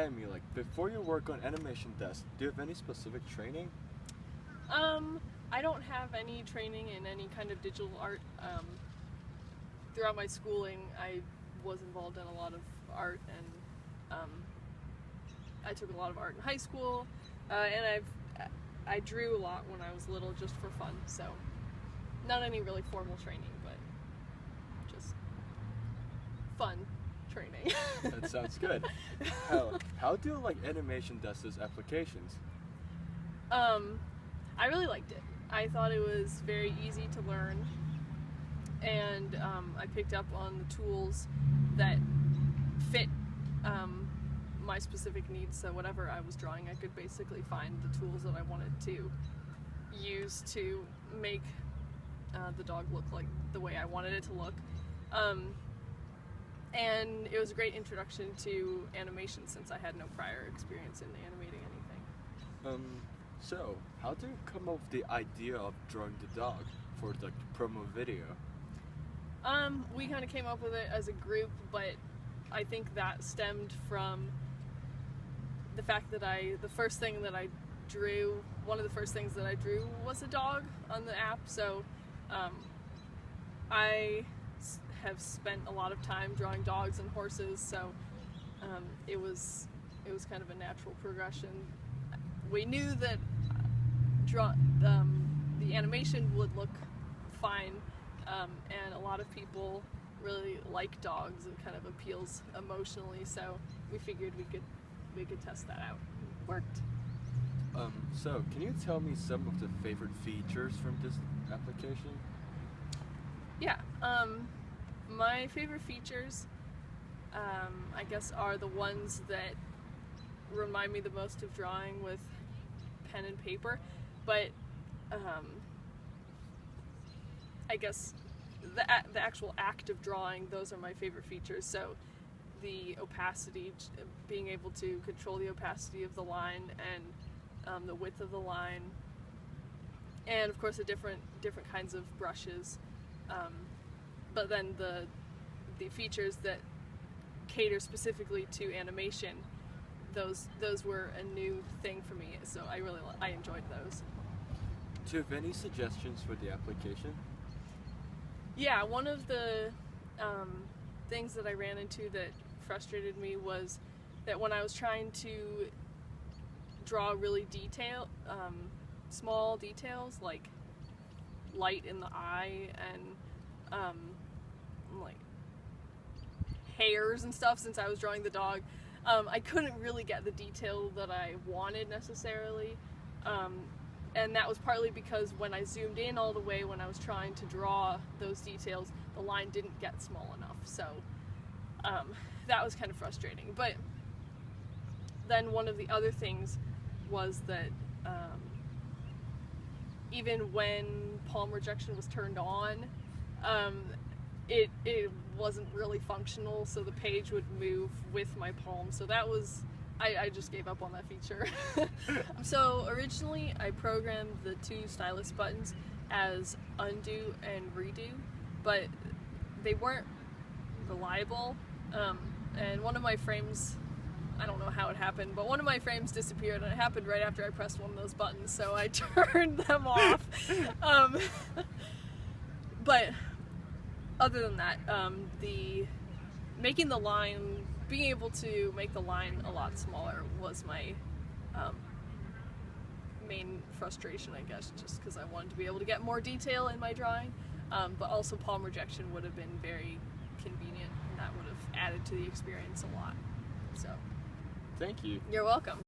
Amy, like, before you work on animation desk, do you have any specific training? I don't have any training in any kind of digital art. Throughout my schooling, I was involved in a lot of art, and I took a lot of art in high school, and I drew a lot when I was little, just for fun. So, not any really formal training, but just fun training. That sounds good. How do like animation desk's applications? I really liked it. I thought it was very easy to learn, and I picked up on the tools that fit my specific needs. So whatever I was drawing, I could basically find the tools that I wanted to use to make the dog look like the way I wanted it to look. And it was a great introduction to animation, since I had no prior experience in animating anything. So, how do you come up with the idea of drawing the dog for like the promo video? We kind of came up with it as a group, but I think that stemmed from the fact that one of the first things that I drew was a dog on the app. So I have spent a lot of time drawing dogs and horses, so it was kind of a natural progression. We knew that the animation would look fine, and a lot of people really like dogs. It kind of appeals emotionally, so we figured we could test that out. It worked. So can you tell me some of the favorite features from this application? Yeah. My favorite features, I guess, are the ones that remind me the most of drawing with pen and paper, but I guess the actual act of drawing, those are my favorite features. So the opacity, being able to control the opacity of the line and the width of the line, and of course the different kinds of brushes. But then the features that cater specifically to animation, those were a new thing for me, so I enjoyed those. Do you have any suggestions for the application? Yeah, one of the things that I ran into that frustrated me was that when I was trying to draw really small details like light in the eye and like hairs and stuff, since I was drawing the dog, I couldn't really get the detail that I wanted necessarily, and that was partly because when I zoomed in all the way when I was trying to draw those details, the line didn't get small enough, so that was kind of frustrating. But then one of the other things was that even when palm rejection was turned on, it wasn't really functional, so the page would move with my palm, so that was, I just gave up on that feature. So originally I programmed the two stylus buttons as undo and redo, but they weren't reliable, and one of my frames, I don't know how it happened, but one of my frames disappeared, and it happened right after I pressed one of those buttons, so I turned them off. But other than that, being able to make the line a lot smaller was my main frustration, I guess, just because I wanted to be able to get more detail in my drawing, but also palm rejection would have been very convenient, and that would have added to the experience a lot. So, Thank you. you're welcome.